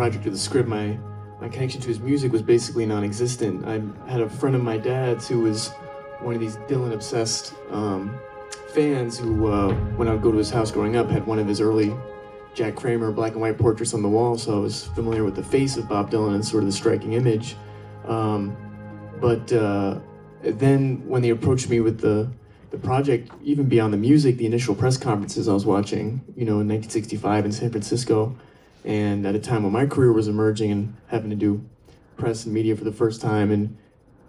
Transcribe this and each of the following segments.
project or the script, my connection to his music was basically non-existent. I had a friend of my dad's who was one of these Dylan-obsessed fans who, when I would go to his house growing up, had one of his early Jack Kramer black and white portraits on the wall, so I was familiar with the face of Bob Dylan and sort of the striking image. But then when they approached me with the project, even beyond the music, the initial press conferences I was watching, in 1965 in San Francisco, and at a time when my career was emerging and having to do press and media for the first time and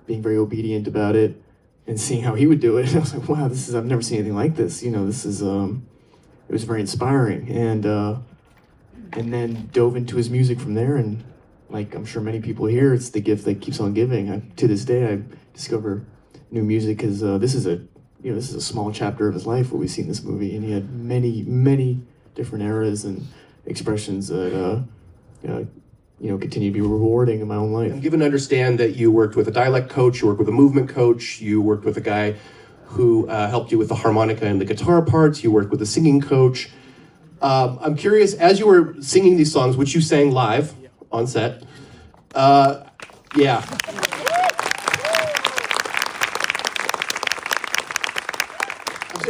being very obedient about it and seeing how he would do it, I was like, wow, I've never seen anything like this. This is, it was very inspiring. And then dove into his music from there, and like I'm sure many people here, it's the gift that keeps on giving. To this day, I discover new music because this is a small chapter of his life what we see in this movie, and he had many, many different eras and expressions that continue to be rewarding in my own life. I'm given to understand that you worked with a dialect coach, you worked with a movement coach, you worked with a guy who helped you with the harmonica and the guitar parts, you worked with a singing coach. I'm curious, as you were singing these songs, which you sang live on set,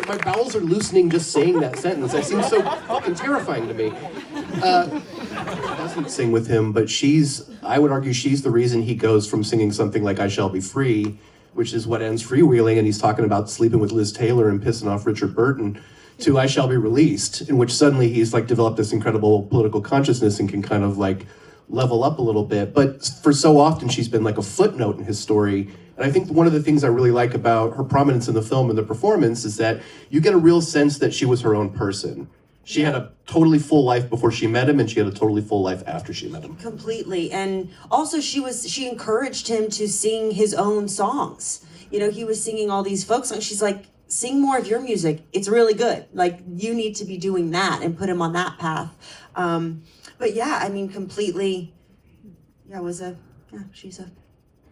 my bowels are loosening just saying that sentence. That seems so fucking terrifying to me. Doesn't sing with him, but I would argue she's the reason he goes from singing something like I Shall Be Free, which is what ends Freewheeling, and he's talking about sleeping with Liz Taylor and pissing off Richard Burton, to I Shall Be Released, in which suddenly he's like developed this incredible political consciousness and can kind of like level up a little bit. But for so often she's been like a footnote in his story. And I think one of the things I really like about her prominence in the film and the performance is that you get a real sense that she was her own person. She had a totally full life before she met him, and she had a totally full life after she met him. Completely. And also she encouraged him to sing his own songs. He was singing all these folk songs. She's like, sing more of your music. It's really good. Like, you need to be doing that, and put him on that path. But yeah, I mean, completely, she's a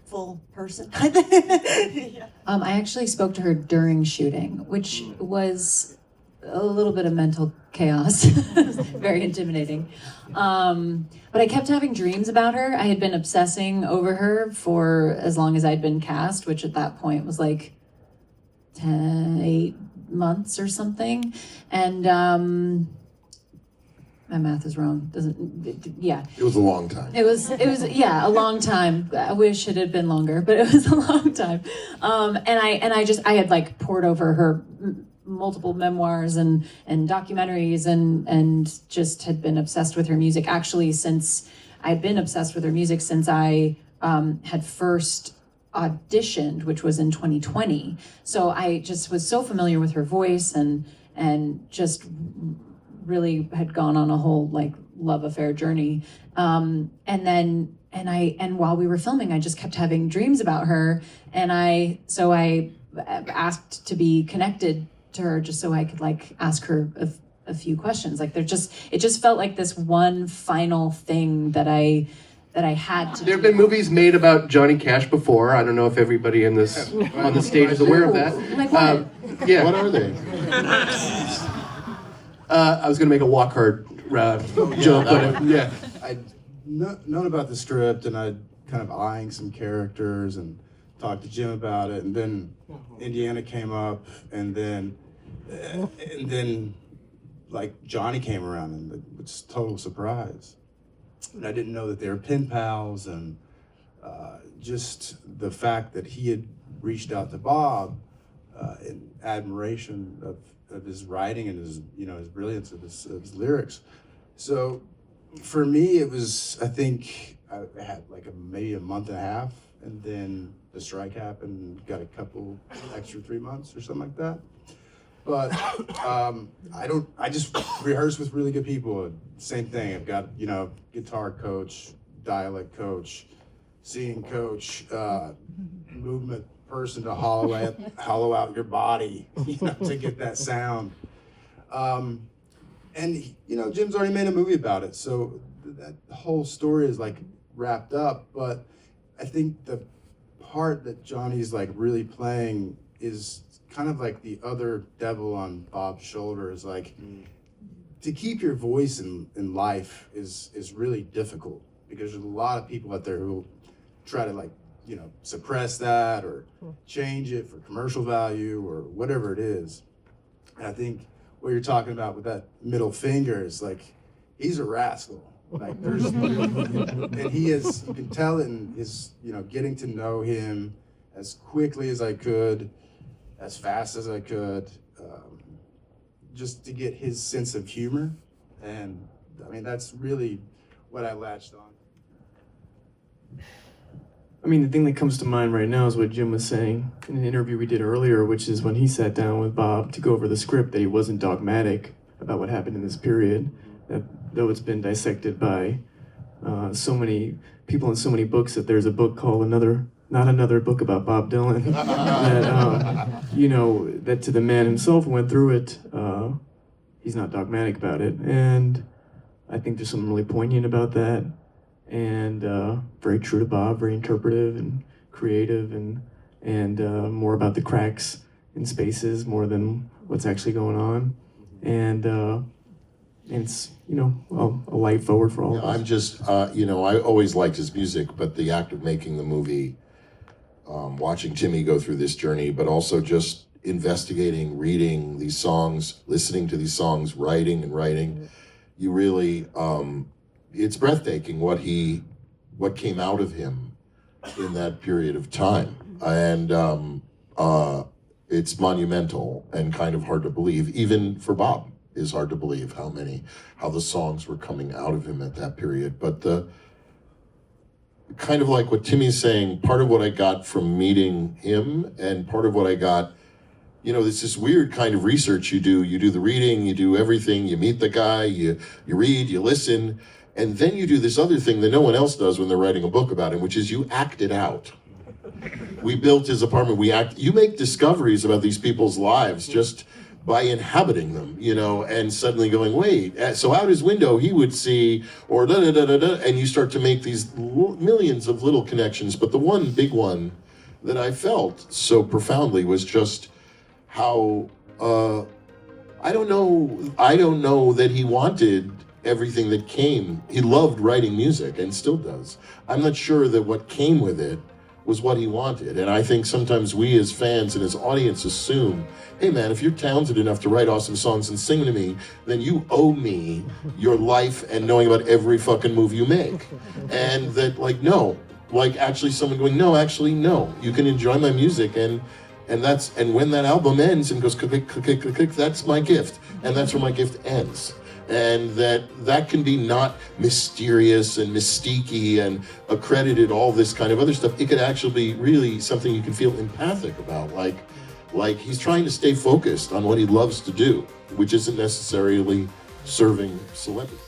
full person. I actually spoke to her during shooting, which was a little bit of mental chaos. Very intimidating. But I kept having dreams about her. I had been obsessing over her for as long as I'd been cast, which at that point was like 8 months or something. And my math is wrong. It was a long time. It was a long time. I wish it had been longer, but it was a long time. And I had like poured over her multiple memoirs and documentaries and just had been obsessed with her music. Actually, since I'd been obsessed with her music since I had first auditioned, which was in 2020. So I just was so familiar with her voice and just really had gone on a whole like love affair journey. And while we were filming, I just kept having dreams about her. And I asked to be connected to her just so I could like ask her a few questions. Like it just felt like this one final thing that I had to do. There have been movies made about Johnny Cash before. I don't know if everybody on the stage is aware of that. Like what? Yeah. What are they? I was going to make a walk hard joke, but yeah. I'd known about the script, and I'd kind of eyeing some characters and talked to Jim about it, and then Indiana came up, and then like Johnny came around, and it was a total surprise. And I didn't know that they were pen pals, and just the fact that he had reached out to Bob in admiration of his writing and his brilliance of his lyrics. So for me, it was, I think I had like maybe a month and a half, and then the strike happened, got a couple extra 3 months or something like that. But I just rehearse with really good people. Same thing. I've got, guitar coach, dialect coach, singing coach, movement person to hollow out your body, to get that sound. And Jim's already made a movie about it, so that whole story is like wrapped up. But I think the part that Johnny's like really playing is kind of like the other devil on Bob's shoulder. Is like to keep your voice in life is really difficult, because there's a lot of people out there who try to, like, you know, suppress that or change it for commercial value or whatever it is. And I think what you're talking about with that middle finger is, like, he's a rascal. Like, there's, and he is, you can tell in his, you know, getting to know him as quickly as I could, as fast as I could, just to get his sense of humor. And I mean, that's really what I latched on. I mean, the thing that comes to mind right now is what Jim was saying in an interview we did earlier, which is when he sat down with Bob to go over the script, that he wasn't dogmatic about what happened in this period, that though it's been dissected by so many people in so many books, that there's a book called Not Another Book About Bob Dylan, that, you know, that to the man himself who went through it, he's not dogmatic about it. And I think there's something really poignant about that, and very true to Bob, very interpretive and creative, and more about the cracks in spaces more than what's actually going on. And it's, you know, a light forward for all of us. I'm just, you know, I always liked his music, but the act of making the movie, watching Timmy go through this journey, but also just investigating, reading these songs, listening to these songs, writing, you really, it's breathtaking what came out of him in that period of time. And it's monumental and kind of hard to believe, even for Bob. Is hard to believe how the songs were coming out of him at that period. But the kind of like what Timmy's saying, part of what I got from meeting him, and part of what I got, you know, it's this weird kind of research you do the reading, you do everything, you meet the guy, you read, you listen, and then you do this other thing that no one else does when they're writing a book about him, which is you act it out. We built his apartment, you make discoveries about these people's lives just by inhabiting them, you know, and suddenly going, wait, so out his window he would see, or da-da-da-da-da, and you start to make these millions of little connections. But the one big one that I felt so profoundly was just how, I don't know that he wanted everything that came. He loved writing music and still does. I'm not sure that what came with it was what he wanted. And I think sometimes we as fans and as audience assume, hey man, if you're talented enough to write awesome songs and sing to me, then you owe me your life and knowing about every fucking move you make. And that, like, no, like actually someone going, no, actually no, you can enjoy my music, and when that album ends and goes click, click, click, click, click, that's my gift. And that's where my gift ends. And that can be not mysterious and mystique-y and accredited, all this kind of other stuff. It could actually be really something you can feel empathic about, like he's trying to stay focused on what he loves to do, which isn't necessarily serving celebrity.